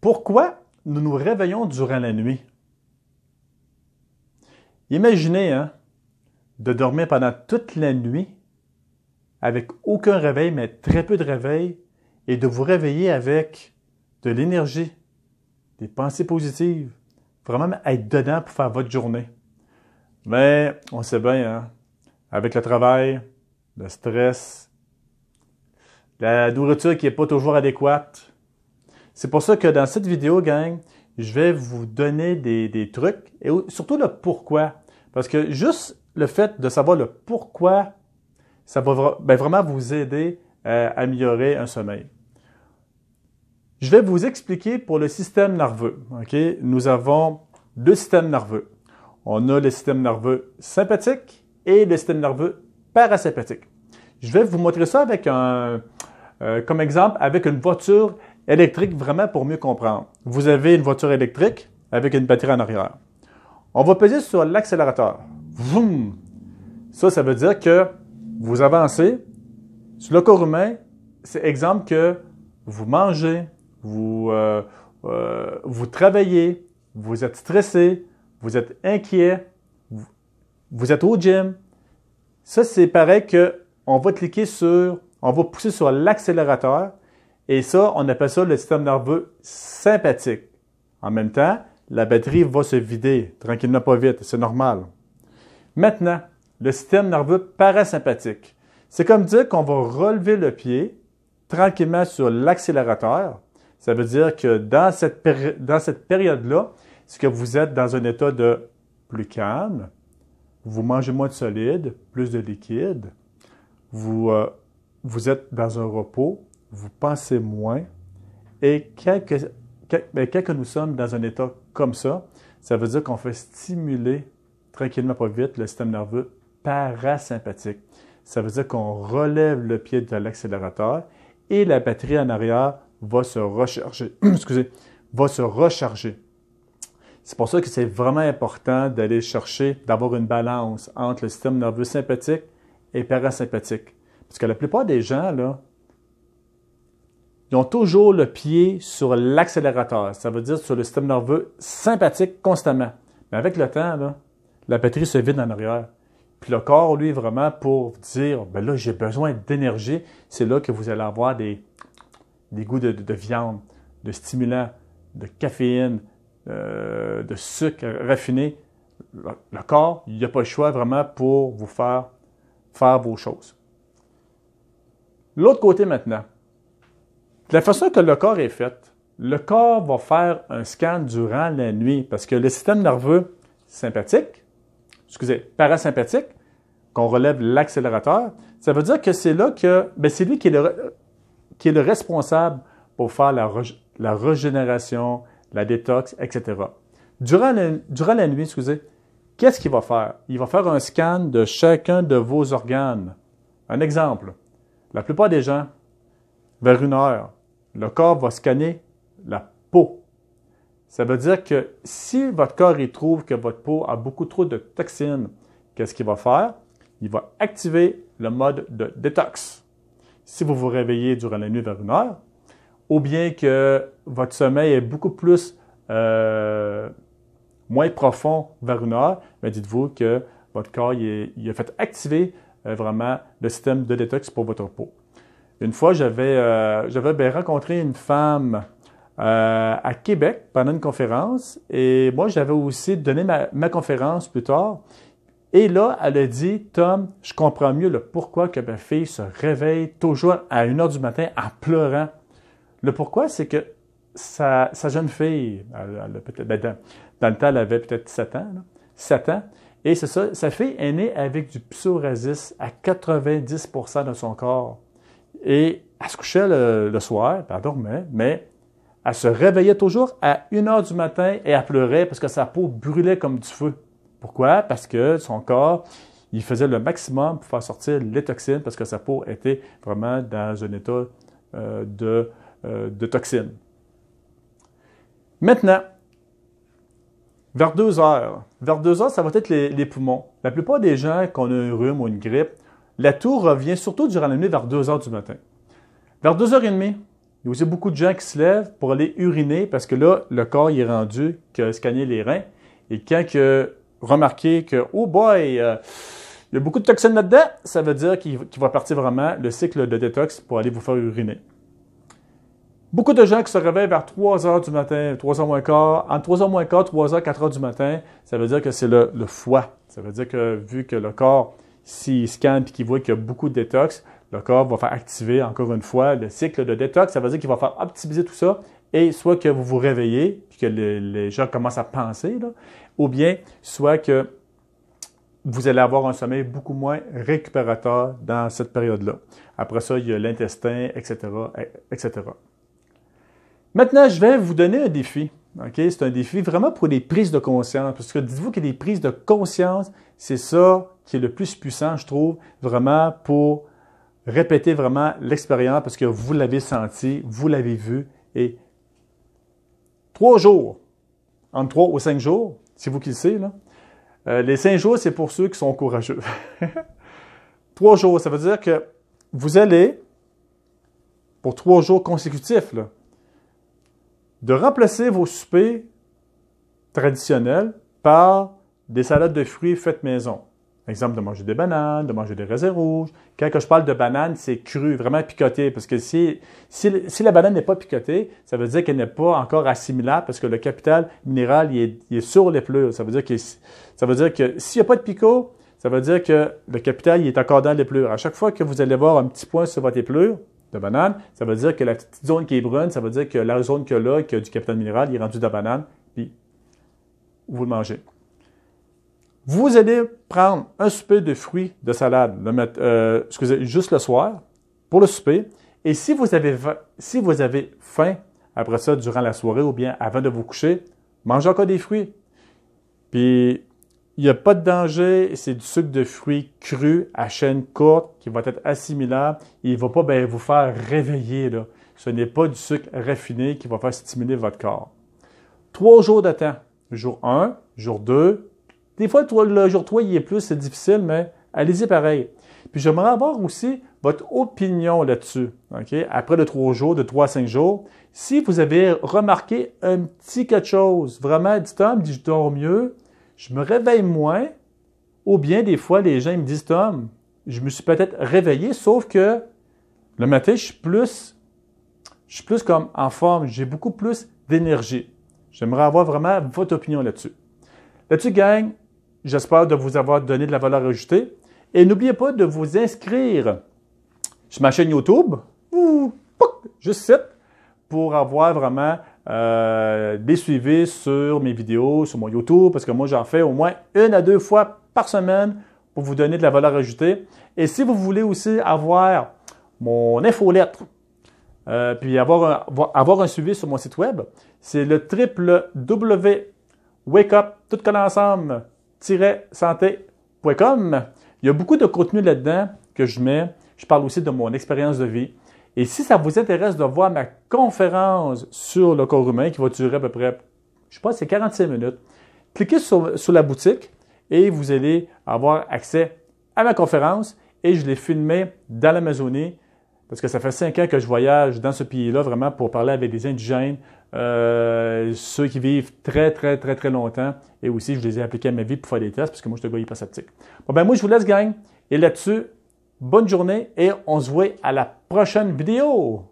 Pourquoi nous nous réveillons durant la nuit? Imaginez, hein, de dormir pendant toute la nuit avec aucun réveil, mais très peu de réveil, et de vous réveiller avec de l'énergie, des pensées positives, vraiment être dedans pour faire votre journée. Mais on sait bien, hein, avec le travail, le stress, la nourriture qui n'est pas toujours adéquate. C'est pour ça que dans cette vidéo, gang, je vais vous donner des trucs et surtout le pourquoi. Parce que juste le fait de savoir le pourquoi, ça va vraiment vous aider à améliorer un sommeil. Je vais vous expliquer pour le système nerveux. Okay? Nous avons deux systèmes nerveux. On a le système nerveux sympathique et le système nerveux parasympathique. Je vais vous montrer ça avec comme exemple avec une voiture électrique vraiment pour mieux comprendre. Vous avez une voiture électrique avec une batterie en arrière. On va peser sur l'accélérateur. Vroom! Ça veut dire que vous avancez. Sur le corps humain, c'est exemple que vous mangez, vous travaillez, vous êtes stressé, vous êtes inquiet, vous êtes au gym. Ça, c'est pareil qu'on va on va pousser sur l'accélérateur et ça, on appelle ça le système nerveux sympathique. En même temps, la batterie va se vider tranquillement, pas vite, c'est normal. Maintenant, le système nerveux parasympathique. C'est comme dire qu'on va relever le pied tranquillement sur l'accélérateur. Ça veut dire que dans cette période-là, c'est que vous êtes dans un état de plus calme, vous mangez moins de solide, plus de liquide, vous êtes dans un repos, vous pensez moins. Et quand nous sommes dans un état comme ça veut dire qu'on fait stimuler tranquillement, pas vite, le système nerveux parasympathique. Ça veut dire qu'on relève le pied de l'accélérateur et la batterie en arrière va se recharger. Va se recharger. C'est pour ça que c'est vraiment important d'aller chercher, d'avoir une balance entre le système nerveux sympathique et parasympathique. Parce que la plupart des gens, là, ils ont toujours le pied sur l'accélérateur. Ça veut dire sur le système nerveux sympathique constamment. Mais avec le temps, là, la batterie se vide en arrière. Puis le corps, lui, vraiment pour dire, ben là, j'ai besoin d'énergie, c'est là que vous allez avoir des goûts de viande, de stimulants, de caféine, de sucre raffiné. Le corps, il n'y a pas le choix vraiment pour vous faire vos choses. L'autre côté maintenant, de la façon que le corps est fait, le corps va faire un scan durant la nuit parce que le système nerveux parasympathique, qu'on relève l'accélérateur, ça veut dire que c'est là que, c'est lui qui est le responsable pour faire la régénération, la détox, etc. Durant la nuit, qu'est-ce qu'il va faire? Il va faire un scan de chacun de vos organes. Un exemple, la plupart des gens, vers 1 heure, le corps va scanner la peau. Ça veut dire que si votre corps il trouve que votre peau a beaucoup trop de toxines, qu'est-ce qu'il va faire? Il va activer le mode de détox. Si vous vous réveillez durant la nuit vers 1 heure, ou bien que votre sommeil est beaucoup plus moins profond vers 1 heure, mais dites-vous que votre corps il a fait activer vraiment le système de détox pour votre peau. Une fois, j'avais rencontré une femme à Québec pendant une conférence et moi, j'avais aussi donné ma conférence plus tard. Et là, elle a dit, Tom, je comprends mieux le pourquoi que ma fille se réveille toujours à 1 heure du matin en pleurant. Le pourquoi, c'est que sa jeune fille, dans le temps, elle avait peut-être 7 ans, 7 ans, et c'est ça, sa fille est née avec du psoriasis à 90% de son corps. Et elle se couchait le soir, elle dormait, mais elle se réveillait toujours à 1 heure du matin et elle pleurait parce que sa peau brûlait comme du feu. Pourquoi? Parce que son corps, il faisait le maximum pour faire sortir les toxines parce que sa peau était vraiment dans un état de toxines. Maintenant, vers 2 heures. Vers 2 heures, ça va être les poumons. La plupart des gens qui ont un rhume ou une grippe, la toux revient surtout durant la nuit vers 2 heures du matin. Vers 2h30, Il y a aussi beaucoup de gens qui se lèvent pour aller uriner parce que là, le corps il est rendu que scanner les reins. Et quand il a remarqué que, oh boy, il y a beaucoup de toxines là-dedans, ça veut dire qu'il va partir vraiment le cycle de détox pour aller vous faire uriner. Beaucoup de gens qui se réveillent vers 3 heures du matin, 3 heures moins quart, entre 3 heures moins quart, 3 heures, 4 heures du matin, ça veut dire que c'est le foie. Ça veut dire que vu que le corps, s'il scanne et qu'il voit qu'il y a beaucoup de détox, le corps va faire activer encore une fois le cycle de détox. Ça veut dire qu'il va faire optimiser tout ça et soit que vous vous réveillez puis que les gens commencent à penser, là, ou bien soit que vous allez avoir un sommeil beaucoup moins récupérateur dans cette période-là. Après ça, il y a l'intestin, etc., etc. Maintenant, je vais vous donner un défi. Okay? C'est un défi vraiment pour les prises de conscience. Parce que dites-vous que les prises de conscience, c'est ça qui est le plus puissant, je trouve, vraiment pour répéter vraiment l'expérience parce que vous l'avez senti, vous l'avez vu. Et 3 jours, entre 3 ou 5 jours, c'est vous qui le savez, là. Les 5 jours, c'est pour ceux qui sont courageux. 3 jours, ça veut dire que vous allez, pour 3 jours consécutifs, là, de remplacer vos soupers traditionnels par des salades de fruits faites maison. Exemple, de manger des bananes, de manger des raisins rouges. Quand je parle de banane, c'est cru, vraiment picoté. Parce que si la banane n'est pas picotée, ça veut dire qu'elle n'est pas encore assimilable parce que le capital minéral il est sur les pleurs. Ça veut dire que s'il n'y a pas de picot, ça veut dire que le capital il est encore dans les pleurs. À chaque fois que vous allez voir un petit point sur votre éplure de banane, ça veut dire que la petite zone qui est brune, ça veut dire que la zone qu'il y a là, qui a du capital minéral, il est rendu de la banane, puis vous le mangez. Vous allez prendre un souper de fruits de salade, juste le soir, pour le souper. Et si vous avez faim après ça, durant la soirée ou bien avant de vous coucher, mangez encore des fruits. Puis, il n'y a pas de danger, c'est du sucre de fruits cru à chaîne courte qui va être assimilable. Il ne va pas vous faire réveiller, là. Ce n'est pas du sucre raffiné qui va faire stimuler votre corps. 3 jours de temps. Jour 1, jour 2. Des fois, le jour 3, il est plus, c'est difficile, mais allez-y pareil. Puis j'aimerais avoir aussi votre opinion là-dessus. Okay? Après le 3 jours, de 3 à 5 jours, si vous avez remarqué un petit quelque chose, vraiment, dit Tom, je dors mieux, je me réveille moins, ou bien des fois, les gens me disent Tom, je me suis peut-être réveillé, sauf que le matin, je suis plus comme en forme, j'ai beaucoup plus d'énergie. J'aimerais avoir vraiment votre opinion là-dessus. Là-dessus, gang, j'espère de vous avoir donné de la valeur ajoutée. Et n'oubliez pas de vous inscrire sur ma chaîne YouTube, juste ici, pour avoir vraiment des suivis sur mes vidéos, sur mon YouTube, parce que moi, j'en fais au moins 1 à 2 fois par semaine pour vous donner de la valeur ajoutée. Et si vous voulez aussi avoir mon infolettre, puis avoir un suivi sur mon site web, c'est le www.wakeup, tout collé ensemble, -santé.com. Il y a beaucoup de contenu là-dedans que je mets. Je parle aussi de mon expérience de vie. Et si ça vous intéresse de voir ma conférence sur le corps humain qui va durer à peu près, je pense, c'est 45 minutes, cliquez sur la boutique et vous allez avoir accès à ma conférence. Et je l'ai filmée dans l'Amazonie parce que ça fait 5 ans que je voyage dans ce pays-là vraiment pour parler avec des indigènes, ceux qui vivent très, très, très, très longtemps. Et aussi, je les ai appliqués à ma vie pour faire des tests parce que moi, je suis un gars hyperseptique. Bon, ben moi, je vous laisse, gang. Et là-dessus, bonne journée et on se voit à la prochaine vidéo.